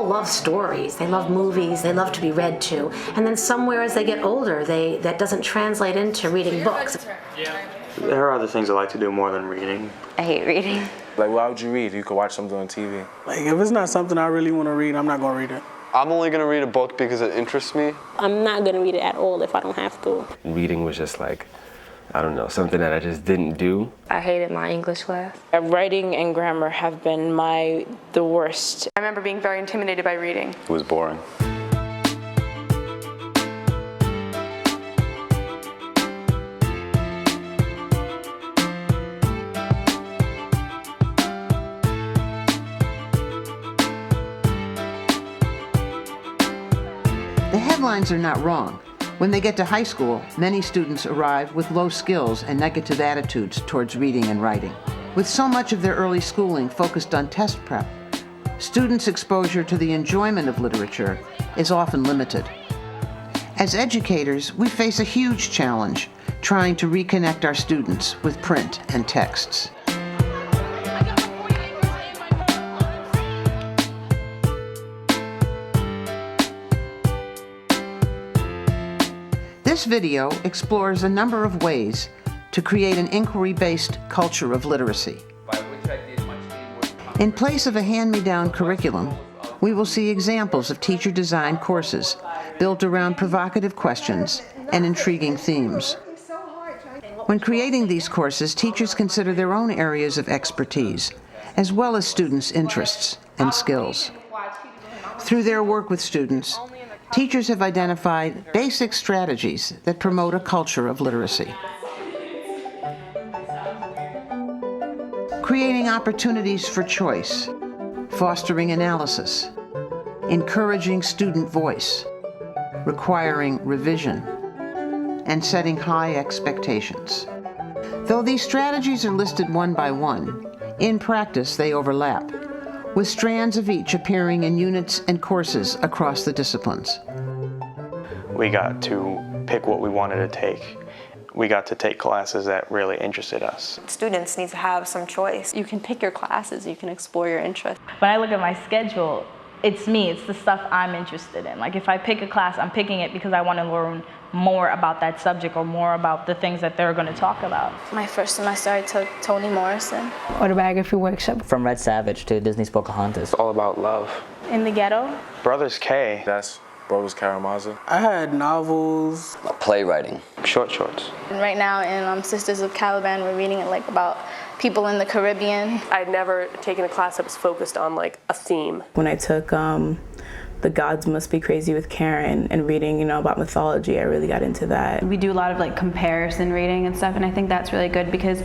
all love stories. They love movies. They love to be read to. And then somewhere as they get older, that doesn't translate into reading books. There are other things I like to do more than reading. I hate reading. Like, why would you read? You could watch something on TV. Like, if it's not something I really want to read, I'm not going to read it. I'm only going to read a book because it interests me. I'm not going to read it at all if I don't have to. Reading was just like, I don't know, something that I just didn't do. I hated my English class. Writing and grammar have been the worst. I remember being very intimidated by reading. It was boring. The headlines are not wrong. When they get to high school, many students arrive with low skills and negative attitudes towards reading and writing. With so much of their early schooling focused on test prep, students' exposure to the enjoyment of literature is often limited. As educators, we face a huge challenge trying to reconnect our students with print and texts. This video explores a number of ways to create an inquiry-based culture of literacy. In place of a hand-me-down curriculum, we will see examples of teacher-designed courses built around provocative questions and intriguing themes. When creating these courses, teachers consider their own areas of expertise, as well as students' interests and skills. Through their work with students, teachers have identified basic strategies that promote a culture of literacy. Creating opportunities for choice, fostering analysis, encouraging student voice, requiring revision, and setting high expectations. Though these strategies are listed one by one, in practice they overlap, with strands of each appearing in units and courses across the disciplines. We got to pick what we wanted to take. We got to take classes that really interested us. Students need to have some choice. You can pick your classes, you can explore your interests. When I look at my schedule, it's me, it's the stuff I'm interested in. Like if I pick a class, I'm picking it because I want to learn more about that subject or more about the things that they're going to talk about. My first semester I took Toni Morrison. Autobiography workshop. From Red Savage to Disney's Pocahontas. It's all about love. In the Ghetto. Brothers K. That's Brothers Karamazov. I had novels. Playwriting. Shorts. And right now in Sisters of Caliban, we're reading it like about people in the Caribbean. I'd never taken a class that was focused on like a theme. When I took The Gods Must Be Crazy with Karen and reading, about mythology, I really got into that. We do a lot of like comparison reading and stuff, and I think that's really good because,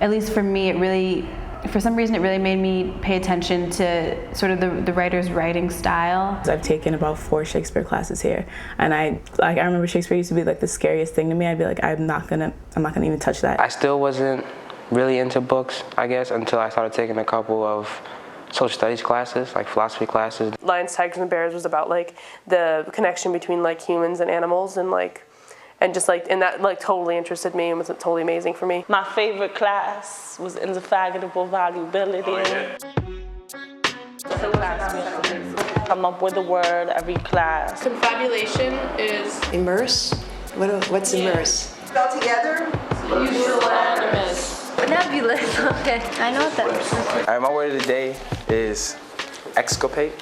at least for me, for some reason it really made me pay attention to sort of the writer's writing style. I've taken about 4 Shakespeare classes here, and I remember Shakespeare used to be like the scariest thing to me. I'd be like, I'm not gonna even touch that. I still wasn't really into books, I guess, until I started taking a couple of social studies classes, like philosophy classes. Lions, Tigers, and Bears was about like the connection between like humans and animals and that totally interested me and was totally amazing for me. My favorite class was Indefatigable Volubility. Come up with a word every class. Confabulation is immerse. What's immerse? Spell together. Euphonymous. Nebulous, okay. I know what that is. All right, my word of the day is exculpate.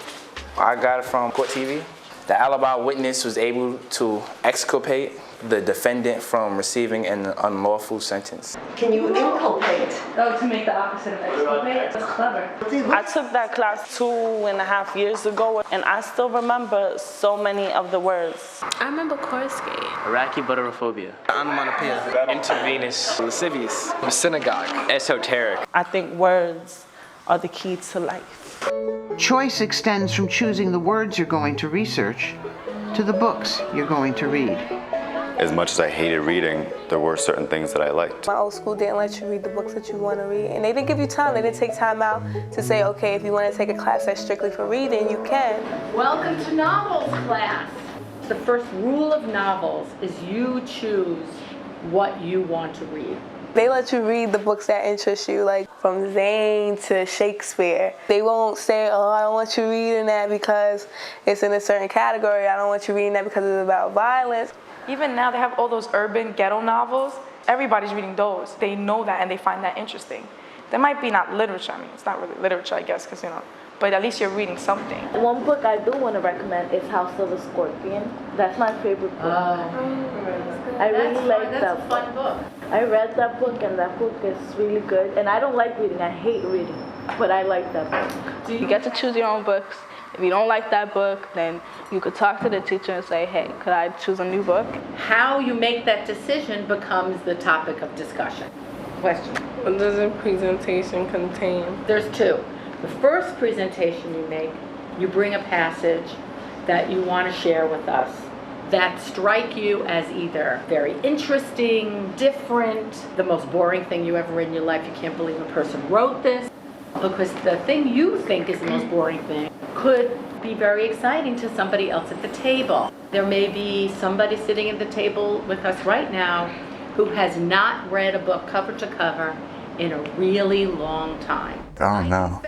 I got it from Court TV. The alibi witness was able to exculpate the defendant from receiving an unlawful sentence. Can you inculpate? Oh, to make the opposite of exculpate? That's clever. I took that class 2.5 years ago, and I still remember so many of the words. I remember Korsky. Arachibutyrophobia. Onomatopoeia. Intravenous. Lascivious. Synagogue. Esoteric. I think words are the key to life. Choice extends from choosing the words you're going to research to the books you're going to read. As much as I hated reading, there were certain things that I liked. My old school didn't let you read the books that you want to read. And they didn't give you time. They didn't take time out to say, okay, if you want to take a class that's strictly for reading, you can. Welcome to novels class. The first rule of novels is you choose what you want to read. They let you read the books that interest you, like from Zane to Shakespeare. They won't say, oh, I don't want you reading that because it's in a certain category. I don't want you reading that because it's about violence. Even now they have all those urban ghetto novels. Everybody's reading those. They know that and they find that interesting. That might be not literature. I mean, it's not really literature, I guess, because, but at least you're reading something. One book I do want to recommend is House of the Scorpion. That's my favorite book. I really like that. That's a fun book. I read that book, and that book is really good. And I don't like reading. I hate reading, but I like that book. You get to choose your own books. If you don't like that book, then you could talk to the teacher and say, hey, could I choose a new book? How you make that decision becomes the topic of discussion. Question. What does a presentation contain? There's two. The first presentation you make, you bring a passage that you want to share with us that strike you as either very interesting, different, the most boring thing you ever read in your life. You can't believe a person wrote this. Because the thing you think is the most boring thing could be very exciting to somebody else at the table. There may be somebody sitting at the table with us right now who has not read a book cover to cover in a really long time. I don't know.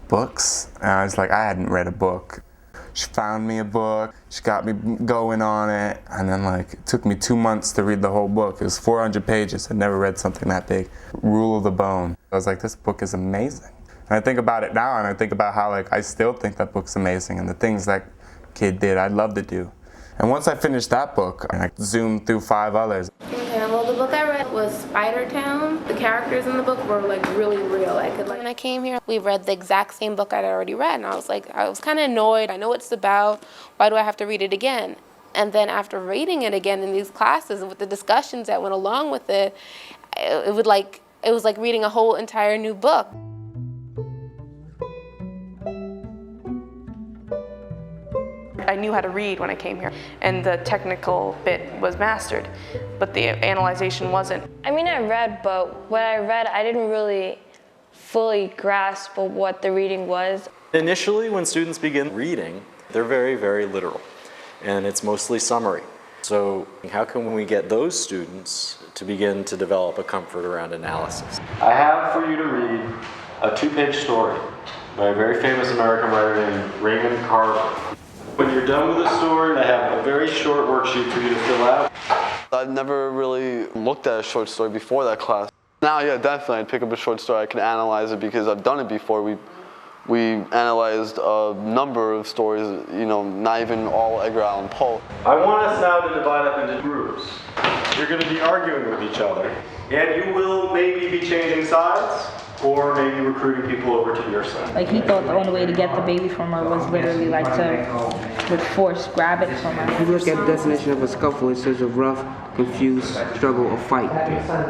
Books? And I was like, I hadn't read a book. She found me a book, she got me going on it, and then it took me 2 months to read the whole book. It was 400 pages. I'd never read something that big. Rule of the Bone. I was like, this book is amazing. And I think about it now, and I think about how I still think that book's amazing, and the things that kid did, I'd love to do. And once I finished that book, I zoomed through 5 others. Okay, well, the book I read was Spider Town. The characters in the book were really real. When I came here, we read the exact same book I'd already read, and I was kind of annoyed. I know what it's about. Why do I have to read it again? And then after reading it again in these classes and with the discussions that went along with it, it was like reading a whole entire new book. I knew how to read when I came here, and the technical bit was mastered, but the analyzation wasn't. I mean, I read, but when I read, I didn't really fully grasp what the reading was. Initially, when students begin reading, they're very, very literal, and it's mostly summary. So how can we get those students to begin to develop a comfort around analysis? I have for you to read a 2-page story by a very famous American writer named Raymond Carver. When you're done with the story, I have a very short worksheet for you to fill out. I've never really looked at a short story before that class. Now, yeah, definitely, I'd pick up a short story. I can analyze it because I've done it before. We analyzed a number of stories, not even all Edgar Allan Poe. I want us now to divide up into groups. You're going to be arguing with each other, and you will maybe be changing sides, or maybe recruiting people over to your side. He thought the only way to get the baby from her was literally with force, grab it from her. If you look at the definition of a scuffle, it says a rough, confused struggle or fight.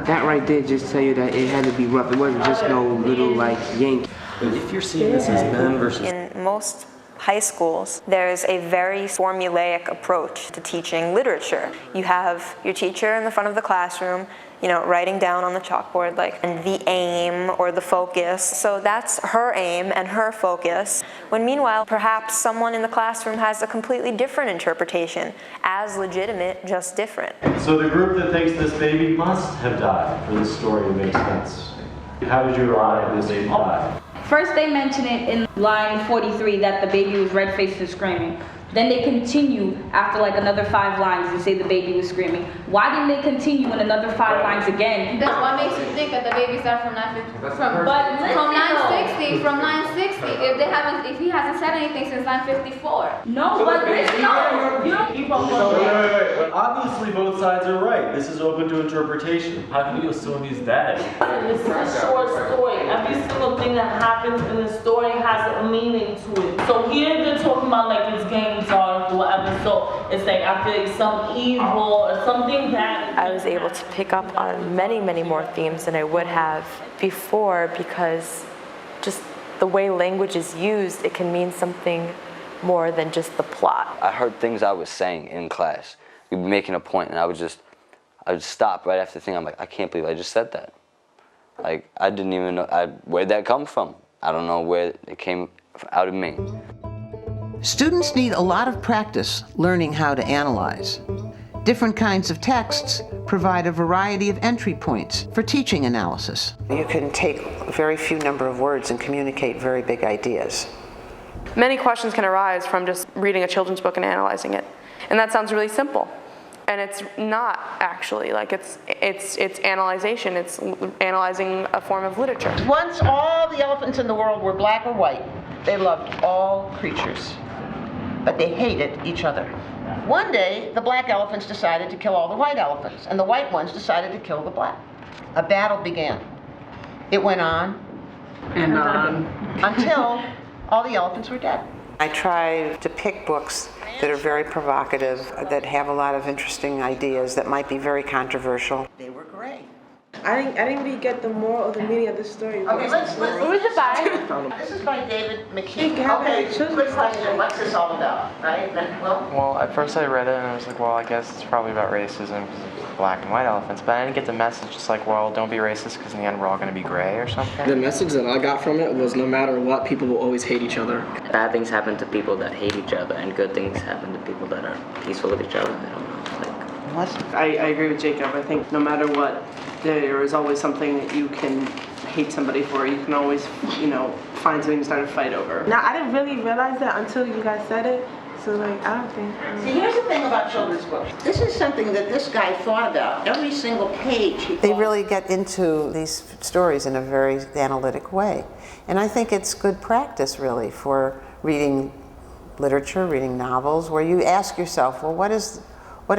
That right there just tell you that it had to be rough. It wasn't just no little yank. If you're seeing this as men versus... In most high schools, there's a very formulaic approach to teaching literature. You have your teacher in the front of the classroom, writing down on the chalkboard and the aim or the focus. So that's her aim and her focus. When meanwhile, perhaps someone in the classroom has a completely different interpretation, as legitimate, just different. So the group that thinks this baby must have died for this story to make sense. How did you arrive at this baby died? First they mention it in line 43 that the baby was red-faced and screaming. Then they continue after another 5 lines and say the baby was screaming. Why didn't they continue in another 5 lines again? That's what makes you think that the babies are from 960. From 960. If he hasn't said anything since 954. No, but listen. You don't keep on going. Wait. But obviously both sides are right. This is open to interpretation. How can you assume he's dead? It's a short story. Every single thing that happens in the story has a meaning to it. So here they're talking about it's game or whatever, so it's I feel like some evil or something bad. I was able to pick up on many, many more themes than I would have before because just the way language is used, it can mean something more than just the plot. I heard things I was saying in class. We'd be making a point and I would stop right after the thing. I'm like, I can't believe I just said that. I didn't even know, where'd that come from? I don't know where it came out of me. Students need a lot of practice learning how to analyze. Different kinds of texts provide a variety of entry points for teaching analysis. You can take a very few number of words and communicate very big ideas. Many questions can arise from just reading a children's book and analyzing it. And that sounds really simple. And it's not actually. Like it's analyzation. It's analyzing a form of literature. Once all the elephants in the world were black or white, they loved all creatures, but they hated each other. One day, the black elephants decided to kill all the white elephants, and the white ones decided to kill the black. A battle began. It went on and on until all the elephants were dead. I try to pick books that are very provocative, that have a lot of interesting ideas, that might be very controversial. They were great. I didn't really get the moral or the meaning of the story. Okay, let's Who is it by? This is by David McKee. Okay, good question. What's this all about, right? Well, at first I read it and I was like, well, I guess it's probably about racism because of black and white elephants, but I didn't get the message. It's like, well, don't be racist because in the end we're all going to be gray or something. The message that I got from it was no matter what, people will always hate each other. Bad things happen to people that hate each other, and good things happen to people that are peaceful with each other. I don't know. I agree with Jacob. I think no matter what, there is always something that you can hate somebody for. You can always, find something to start a fight over. Now, I didn't really realize that until you guys said it. So, I don't think. See, here's the thing about children's books. This is something that this guy thought about. Every single page. They really get into these stories in a very analytic way. And I think it's good practice, really, for reading literature, reading novels, where you ask yourself, well, what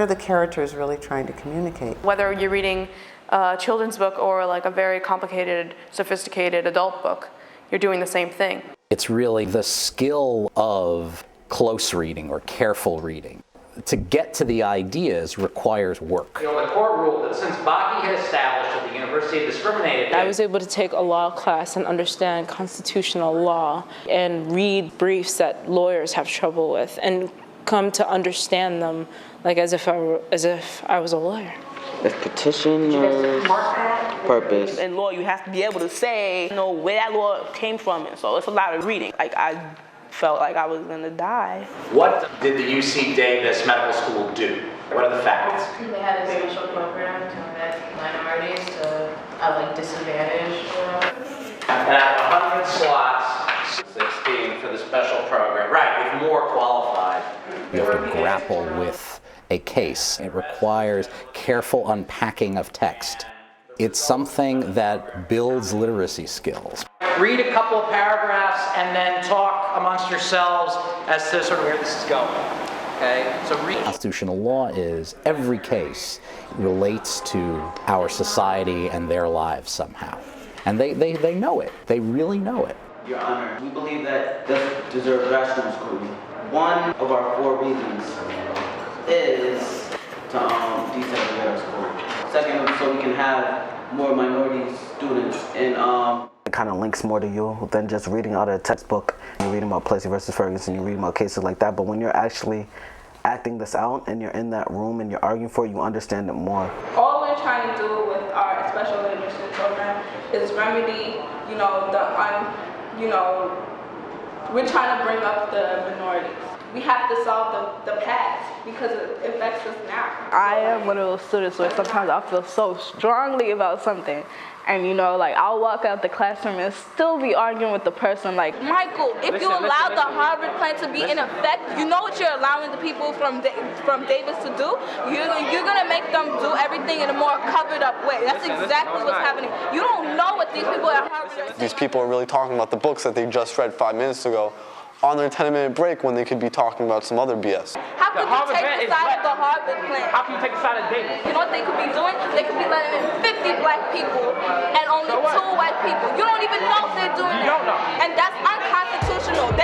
are the characters really trying to communicate? Whether you're reading a children's book or like a very complicated, sophisticated adult book, you're doing the same thing. It's really the skill of close reading or careful reading. To get to the ideas requires work. The court ruled that since Bakke had established that the university had discriminated. I was able to take a law class and understand constitutional law and read briefs that lawyers have trouble with and come to understand them like as if I was a lawyer. The petition or purpose. In law, you have to be able to say, where that law came from, and so it's a lot of reading. I felt like I was gonna die. What did the UC Davis Medical School do? What are the facts? They had a special program to vet minorities to disadvantaged. And out of 100 slots, 16 for the special program. Right, with more qualified. You have to grapple with a case. It requires careful unpacking of text. It's something that builds literacy skills. Read a couple of paragraphs and then talk amongst yourselves as to sort of where this is going. Okay? So read. Constitutional law is every case relates to our society and their lives somehow. And they know it. They really know it. Your Honor, we believe that this deserves rational scrutiny. One of our 4 reasons is to desegregate our school. Second, so we can have more minority students in It kind of links more to you than just reading out a textbook. You're reading about Plessy versus Ferguson, you're reading about cases like that, but when you're actually acting this out and you're in that room and you're arguing for it, you understand it more. All we're trying to do with our special literacy program is remedy, we're trying to bring up the minorities. We have to solve the past because it affects us now. I am one of those students where sometimes I feel so strongly about something. And I'll walk out the classroom and still be arguing with the person Michael, if you allow the Harvard plan to be in effect, you know what you're allowing the people from Davis to do? You're gonna make them do everything in a more covered up way. That's exactly what's happening. You don't know what these people at Harvard are saying. These people are really talking about the books that they just read 5 minutes ago on their 10-minute break when they could be talking about some other BS. How could you take the side of the Harvard plan? How can you take the side of Davis? You know what they could be doing? They could be letting in 50 black people and only 2 white people. You don't even know if they're doing that. You don't know. And that's unconstitutional.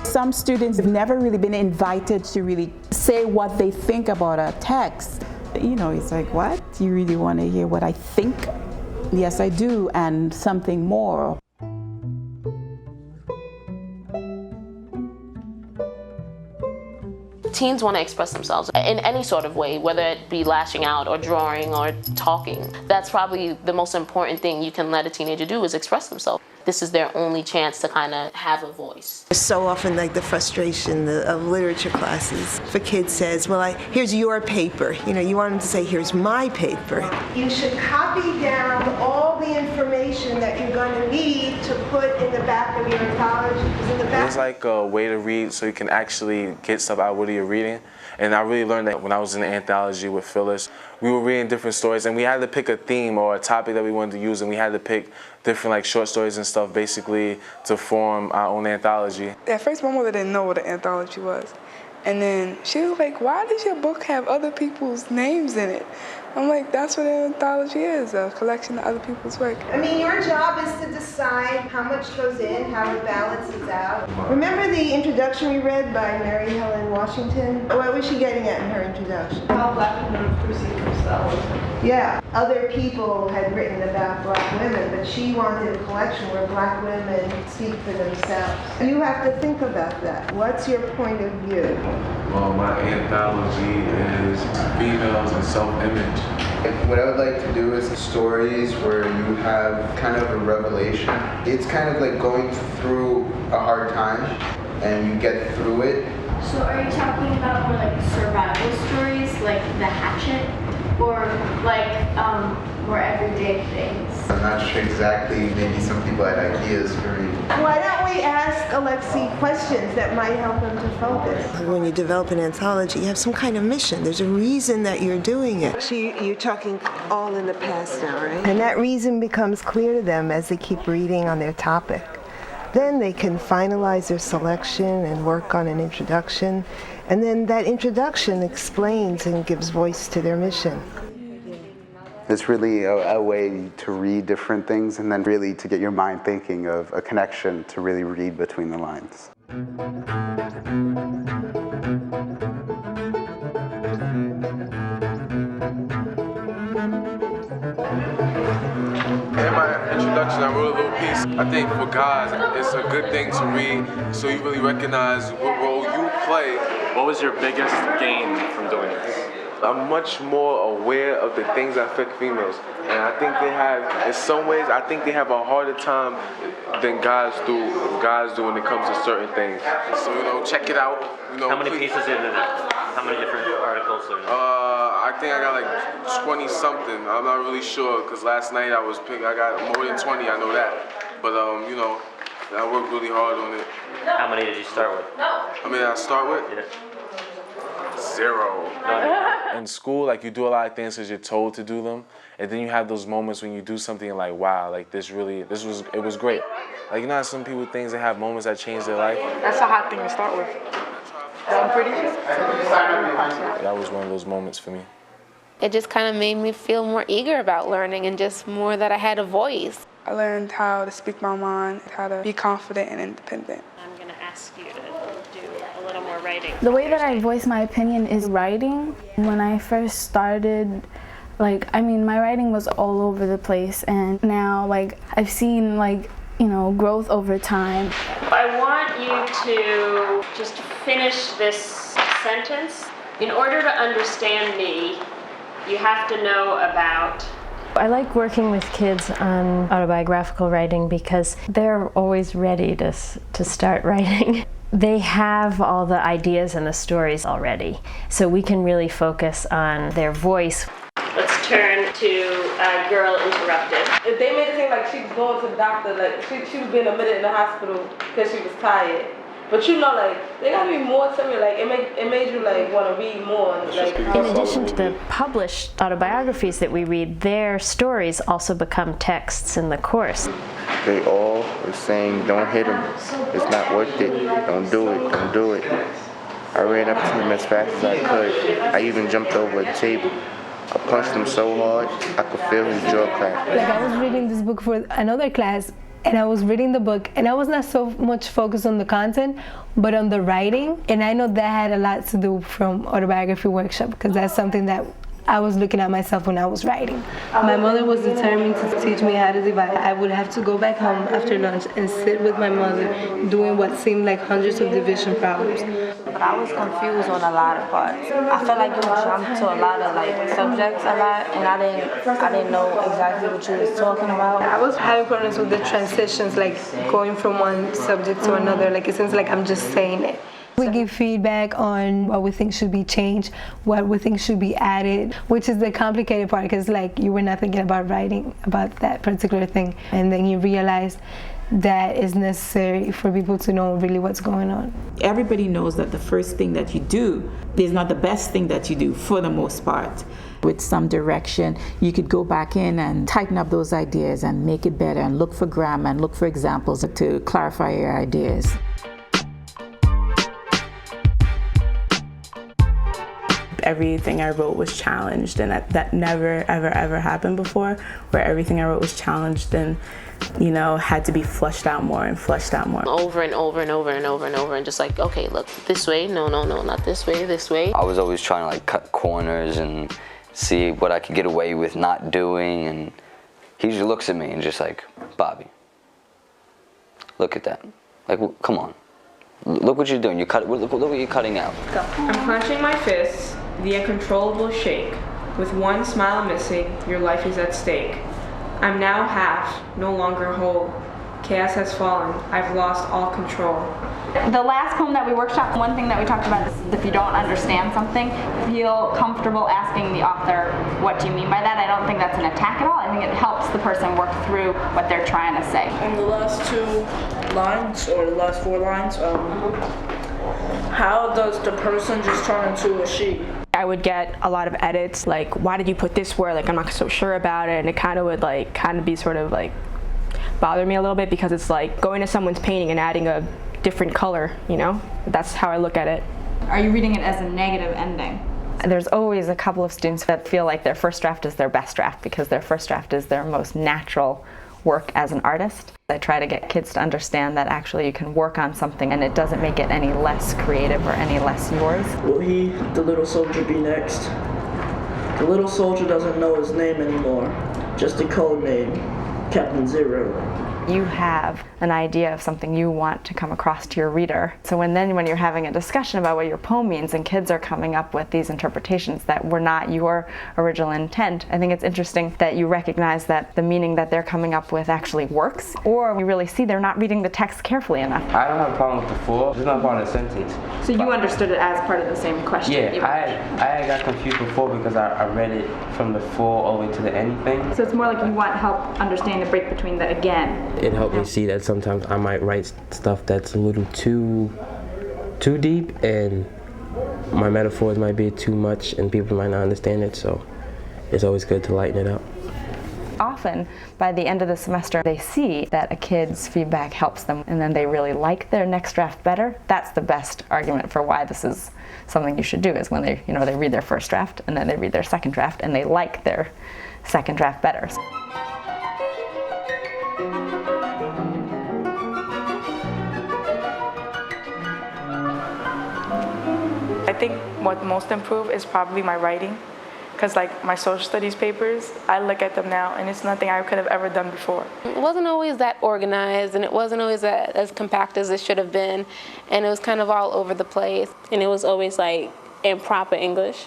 Some students have never really been invited to really say what they think about a text. It's like, what? Do you really want to hear what I think? Yes, I do, and something more. Teens want to express themselves in any sort of way, whether it be lashing out or drawing or talking. That's probably the most important thing you can let a teenager do, is express themselves. This is their only chance to kind of have a voice. So often, like, the frustration of literature classes for kids says, well, here's your paper. You know, you want them to say, here's my paper. You should copy down all the information that you're going to need to put in the back of your anthology. It was like a way to read so you can actually get stuff out of what you're reading. And I really learned that when I was in the anthology with Phyllis. We were reading different stories, and we had to pick a theme or a topic that we wanted to use, and we had to pick different like short stories and stuff basically to form our own anthology. At first, my mother didn't know what an anthology was. And then she was like, why does your book have other people's names in it? I'm like, that's what an anthology is, a collection of other people's work. I mean, your job is to decide how much goes in, how it balances out. Remember the introduction we read by Mary Helen Washington? What was she getting at in her introduction? How black women perceive themselves. Yeah, other people had written about black women, but she wanted a collection where black women speak for themselves. You have to think about that. What's your point of view? Well, my anthology is females and self-image. What I would like to do is stories where you have kind of a revelation. It's kind of like going through a hard time and you get through it. So are you talking about more like survival stories, like The Hatchet, or like more everyday things? I'm not sure exactly, maybe some people had ideas for me. Why don't we ask Alexi questions that might help him to focus? When you develop an anthology, you have some kind of mission. There's a reason that you're doing it. So you're talking all in the past now, right? And that reason becomes clear to them as they keep reading on their topic. Then they can finalize their selection and work on an introduction. And then that introduction explains and gives voice to their mission. It's really a way to read different things and then really to get your mind thinking of a connection to really read between the lines. In my introduction, I wrote a little piece. I think for guys, it's a good thing to read so you really recognize what role you play. What was your biggest gain from doing this? I'm much more aware of the things that affect females. And I think they have, in some ways, I think they have a harder time than guys do when it comes to certain things. So, check it out. How many pieces are there? How many different articles are there? I think I got like 20 something. I'm not really sure, because last night I got more than 20, I know that. But, I worked really hard on it. How many did you start with? How many did I start with? Yeah. 0. In school, like, you do a lot of things because you're told to do them, and then you have those moments when you do something and like, wow, like it was great. Like, you know how some people things they have moments that change their life? That's a hot thing to start with. I'm pretty sure. That was one of those moments for me. It just kind of made me feel more eager about learning and just more that I had a voice. I learned how to speak my mind, how to be confident and independent. I'm going to ask you to do a little more writing. The way that I voice my opinion is writing. When I first started, my writing was all over the place, and now, I've seen, growth over time. I want you to just finish this sentence. In order to understand me, you have to know about. I like working with kids on autobiographical writing because they're always ready to start writing. They have all the ideas and the stories already, so we can really focus on their voice. Let's turn to Girl Interrupted. If they made it seem like she was going to the doctor, she was being admitted in the hospital because she was tired. But they gotta be more to me. It made you want to read more. In addition to the published autobiographies that we read, their stories also become texts in the course. They all were saying, don't hit him. It's not worth it. Don't do it. Don't do it. I ran up to him as fast as I could. I even jumped over a table. I punched him so hard, I could feel his jaw crack. I was reading this book for another class, and I was reading the book, and I was not so much focused on the content, but on the writing. And I know that had a lot to do from autobiography workshop, because that's something that I was looking at myself when I was writing. My mother was determined to teach me how to divide. I would have to go back home after lunch and sit with my mother doing what seemed like hundreds of division problems. but I was confused on a lot of parts. I felt like you jumped to a lot of like subjects a lot, and I didn't know exactly what you was talking about. I was having problems with the transitions, like going from one subject to another. Like it seems like I'm just saying it. We give feedback on what we think should be changed, what we think should be added, which is the complicated part, because like you were not thinking about writing about that particular thing, and then you realize that is necessary for people to know really what's going on. Everybody knows that the first thing that you do is not the best thing that you do for the most part. With some direction, you could go back in and tighten up those ideas and make it better and look for grammar and look for examples to clarify your ideas. Everything I wrote was challenged, and that never ever happened before, where everything I wrote was challenged and, you know, had to be fleshed out more and fleshed out more. Over and over and over and over and over, and just like, okay, look, this way, no, not this way, this way. I was always trying to like cut corners and see what I could get away with not doing, and he usually looks at me and just like, Bobby, look at that. Like, come on. Look what you're doing. Look what you're cutting out. I'm clenching my fists, the uncontrollable shake. With one smile missing, your life is at stake. I'm now half, no longer whole. Chaos has fallen. I've lost all control. The last poem that we workshopped, one thing that we talked about is if you don't understand something, feel comfortable asking the author, what do you mean by that? I don't think that's an attack at all. I think it helps the person work through what they're trying to say. In the last 2 lines, or the last 4 lines, how does the person just turn into a she? I would get a lot of edits, like, why did you put this word? Like, I'm not so sure about it, and it kind of would be sort of like bother me a little bit, because it's like going to someone's painting and adding a different color, you know? That's how I look at it. Are you reading it as a negative ending? There's always a couple of students that feel like their first draft is their best draft, because their first draft is their most natural work as an artist. I try to get kids to understand that actually you can work on something and it doesn't make it any less creative or any less yours. Will he, the little soldier, be next? The little soldier doesn't know his name anymore, just a code name, Captain Zero. You have an idea of something you want to come across to your reader. So when you're having a discussion about what your poem means and kids are coming up with these interpretations that were not your original intent, I think it's interesting that you recognize that the meaning that they're coming up with actually works, or you really see they're not reading the text carefully enough. I don't have a problem with the full, it's not part of the sentence. So you understood it as part of the same question? Yeah, I got confused before because I read it from the full all the way to the end thing. So it's more like you want help understanding the break between the again. It helped me see that sometimes I might write stuff that's a little too deep, and my metaphors might be too much and people might not understand it, so it's always good to lighten it up. Often, by the end of the semester, they see that a kid's feedback helps them and then they really like their next draft better. That's the best argument for why this is something you should do, is when they read their first draft and then they read their second draft and they like their second draft better. I think what most improved is probably my writing, because like my social studies papers, I look at them now and it's nothing I could have ever done before. It wasn't always that organized, and it wasn't always as compact as it should have been, and it was kind of all over the place, and it was always like in proper English.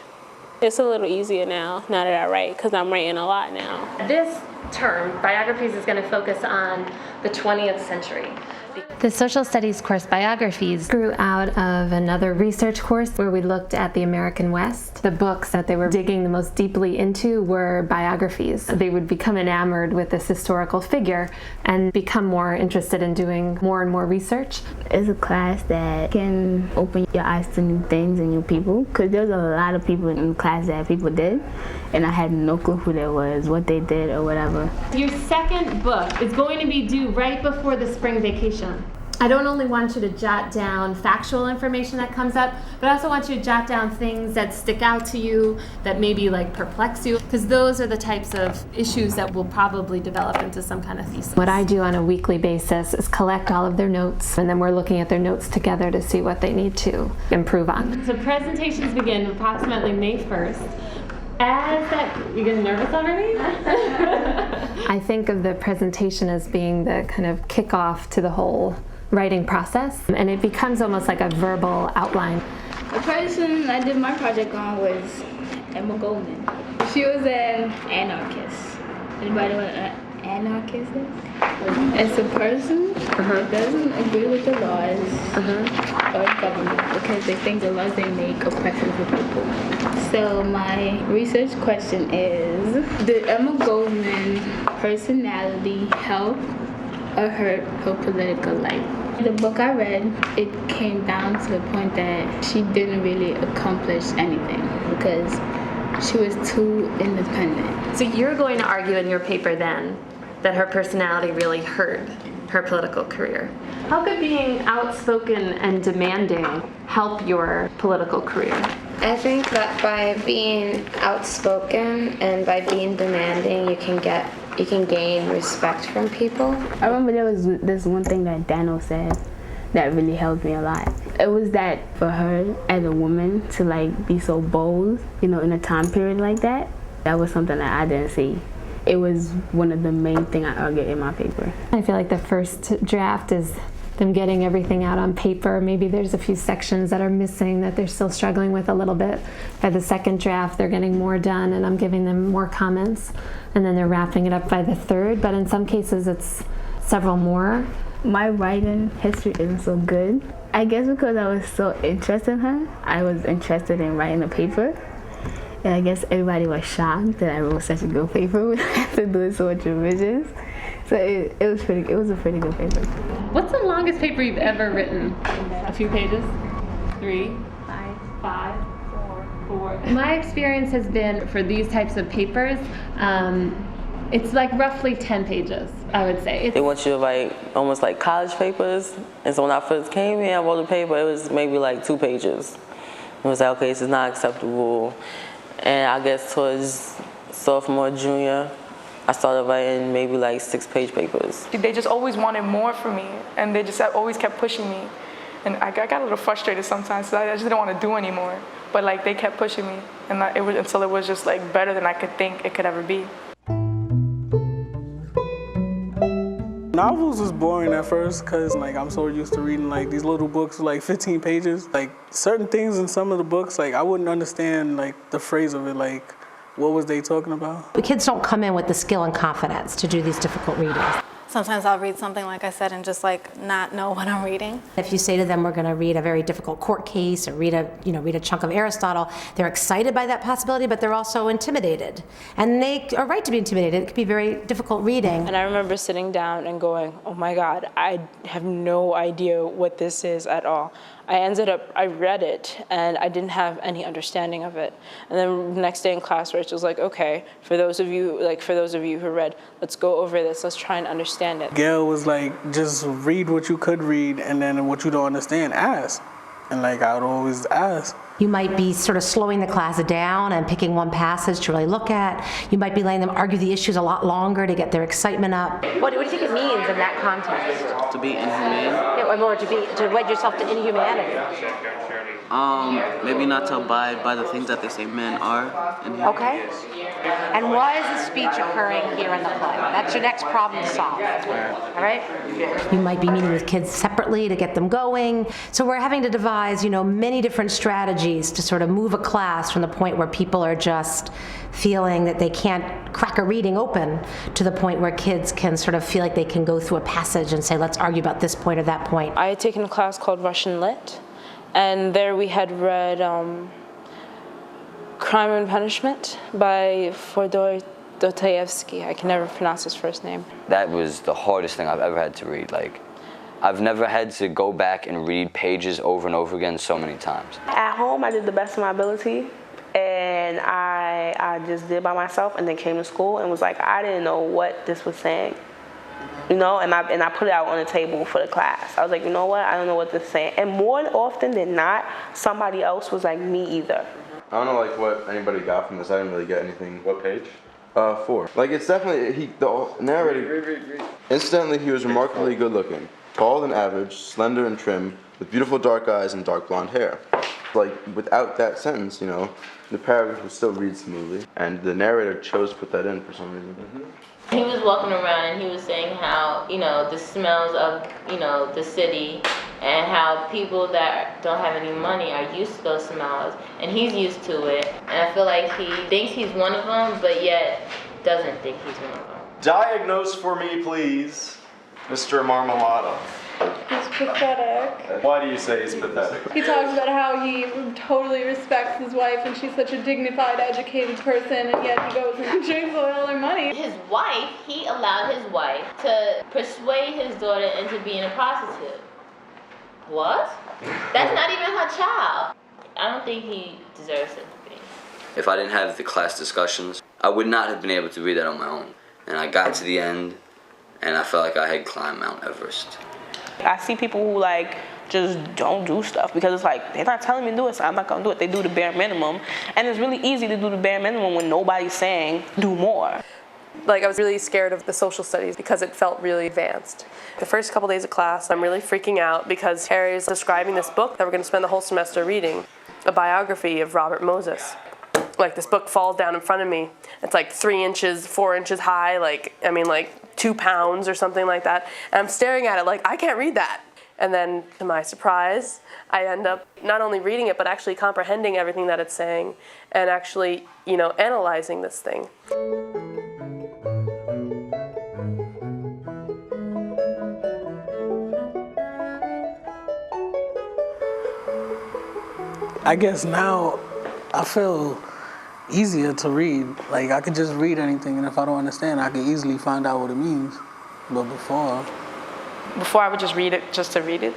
It's a little easier now that I write, because I'm writing a lot now. This term, biographies, is going to focus on the 20th century. The social studies course Biographies grew out of another research course where we looked at the American West. The books that they were digging the most deeply into were biographies. They would become enamored with this historical figure and become more interested in doing more and more research. It's a class that can open your eyes to new things and new people, because there's a lot of people in class that people did, and I had no clue who that was, what they did, or whatever. Your second book is going to be due right before the spring vacation. I don't only want you to jot down factual information that comes up, but I also want you to jot down things that stick out to you, that maybe like perplex you, because those are the types of issues that will probably develop into some kind of thesis. What I do on a weekly basis is collect all of their notes, and then we're looking at their notes together to see what they need to improve on. So presentations begin approximately May 1st. You getting nervous already? I think of the presentation as being the kind of kickoff to the whole writing process, and it becomes almost like a verbal outline. The person I did my project on was Emma Goldman. She was an anarchist. Anybody know what an anarchist is? It's a person that doesn't agree with the laws or government because they think the laws they make oppressive for people. So my research question is, did Emma Goldman personality help or hurt her political life? The book I read, it came down to the point that she didn't really accomplish anything because she was too independent. So you're going to argue in your paper then that her personality really hurt her political career. How could being outspoken and demanding help your political career? I think that by being outspoken and by being demanding, you can gain respect from people. I remember there was this one thing that Daniel said that really helped me a lot. It was that for her as a woman to like be so bold, in a time period like that, that was something that I didn't see. It was one of the main things I argued in my paper. I feel like the first draft is them getting everything out on paper. Maybe there's a few sections that are missing that they're still struggling with a little bit. By the second draft, they're getting more done and I'm giving them more comments. And then they're wrapping it up by the third, but in some cases it's several more. My writing history isn't so good. I guess because I was so interested in her, I was interested in writing a paper. And I guess everybody was shocked that I wrote such a good paper after doing so much revisions. So it was a pretty good paper. What's the longest paper you've ever written? A few pages? 3? 5? 4? My experience has been for these types of papers, it's like roughly 10 pages, I would say. They want you to write almost like college papers. And so when I first came here, I wrote a paper, it was maybe like 2 pages. It was like, okay, this is not acceptable. And I guess towards sophomore, junior, I started writing maybe like 6-page papers. They just always wanted more from me, and they just always kept pushing me. And I got a little frustrated sometimes, so I just didn't want to do anymore. But like they kept pushing me, and until it was just like better than I could think it could ever be. Novels was boring at first because like I'm so used to reading like these little books with like 15 pages. Like certain things in some of the books, like I wouldn't understand like the phrase of it, like what was they talking about? The kids don't come in with the skill and confidence to do these difficult readings. Sometimes I'll read something, like I said, and just like not know what I'm reading. If you say to them, we're going to read a very difficult court case or read a chunk of Aristotle, they're excited by that possibility, but they're also intimidated. And they are right to be intimidated. It could be very difficult reading. And I remember sitting down and going, oh my God, I have no idea what this is at all. I read it, and I didn't have any understanding of it. And then the next day in class, Rich was like, okay, for those of you who read, let's go over this, let's try and understand it. Gail was like, just read what you could read, and then what you don't understand, ask. And like I would always ask. You might be sort of slowing the class down and picking one passage to really look at. You might be letting them argue the issues a lot longer to get their excitement up. What do you think it means in that context? To be inhumane? Yeah, or to wed yourself to inhumanity. Maybe not to abide by the things that they say men are. Okay. And why is the speech occurring here in the play? That's your next problem to solve. All right? You might be meeting with kids separately to get them going. So we're having to devise, many different strategies to sort of move a class from the point where people are just feeling that they can't crack a reading open to the point where kids can sort of feel like they can go through a passage and say, let's argue about this point or that point. I had taken a class called Russian Lit, and there we had read Crime and Punishment by Fyodor Dostoevsky. I can never pronounce his first name. That was the hardest thing I've ever had to read. Like, I've never had to go back and read pages over and over again so many times. At home, I did the best of my ability, and I just did by myself, and then came to school and was like, I didn't know what this was saying. And I put it out on the table for the class. I was like, you know what? I don't know what this is saying. And more often than not, somebody else was like, me either. I don't know what anybody got from this. I didn't really get anything. What page? 4. Like, it's definitely, the narrator, incidentally, he was remarkably good looking, tall and average, slender and trim, with beautiful dark eyes and dark blonde hair. Like, without that sentence, the paragraph would still read smoothly, and the narrator chose to put that in for some reason. He was walking around and he was saying how, the smells of, the city and how people that don't have any money are used to those smiles, and he's used to it. And I feel like he thinks he's one of them, but yet doesn't think he's one of them. Diagnose for me, please, Mr. Marmalado. He's pathetic. Why do you say he's pathetic? He talks about how he totally respects his wife and she's such a dignified, educated person, and yet he goes and drinks all their money. His wife, he allowed his wife to persuade his daughter into being a prostitute. What? That's not even her child. I don't think he deserves sympathy. If I didn't have the class discussions, I would not have been able to read that on my own. And I got to the end, and I felt like I had climbed Mount Everest. I see people who like just don't do stuff because it's like they're not telling me to do it, so I'm not gonna do it. They do the bare minimum, and it's really easy to do the bare minimum when nobody's saying do more. Like, I was really scared of the social studies because it felt really advanced. The first couple days of class, I'm really freaking out because Harry's describing this book that we're going to spend the whole semester reading, a biography of Robert Moses. Like, this book falls down in front of me. It's like 3 inches, 4 inches high, like 2 pounds or something like that. And I'm staring at it like, I can't read that. And then, to my surprise, I end up not only reading it, but actually comprehending everything that it's saying and actually, analyzing this thing. I guess now I feel easier to read. Like, I could just read anything, and if I don't understand, I can easily find out what it means. But before I would just read it just to read it.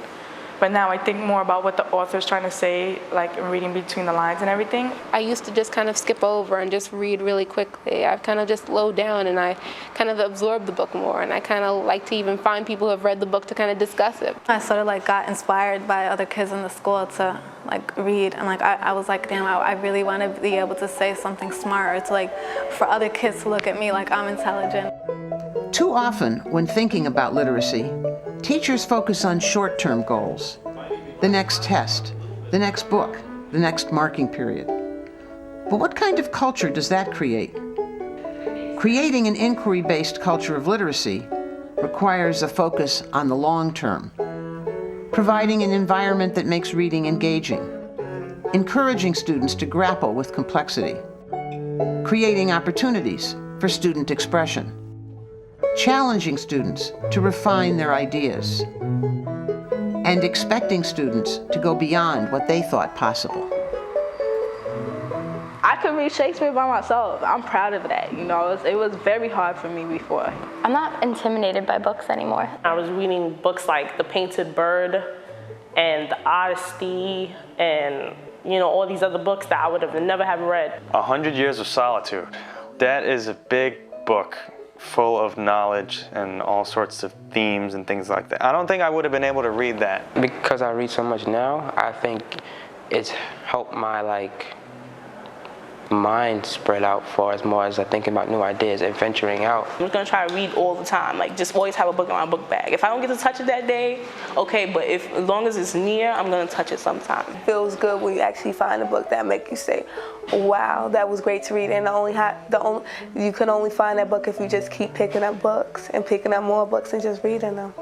But now I think more about what the author's trying to say, like reading between the lines and everything. I used to just kind of skip over and just read really quickly. I've kind of just slowed down and I kind of absorbed the book more, and I kind of like to even find people who have read the book to kind of discuss it. I sort of like got inspired by other kids in the school to like read, and like I was like, damn, I really want to be able to say something smart, or to like for other kids to look at me like I'm intelligent. Too often, when thinking about literacy, teachers focus on short-term goals. The next test, the next book, the next marking period. But what kind of culture does that create? Creating an inquiry-based culture of literacy requires a focus on the long term, providing an environment that makes reading engaging, encouraging students to grapple with complexity, creating opportunities for student expression, challenging students to refine their ideas, and expecting students to go beyond what they thought possible. I could read Shakespeare by myself. I'm proud of that. It was very hard for me before. I'm not intimidated by books anymore. I was reading books like The Painted Bird and The Odyssey and all these other books that I would have never have read. 100 Years of Solitude. That is a big book full of knowledge and all sorts of themes and things like that. I don't think I would have been able to read that. Because I read so much now, I think it's helped my mind spread out for as more as I think about new ideas and venturing out. I'm just gonna try to read all the time, just always have a book in my book bag. If I don't get to touch it that day, okay, but as long as it's near, I'm gonna touch it sometime. It feels good when you actually find a book that make you say, wow, that was great to read. And you can only find that book if you just keep picking up books and picking up more books and just reading them.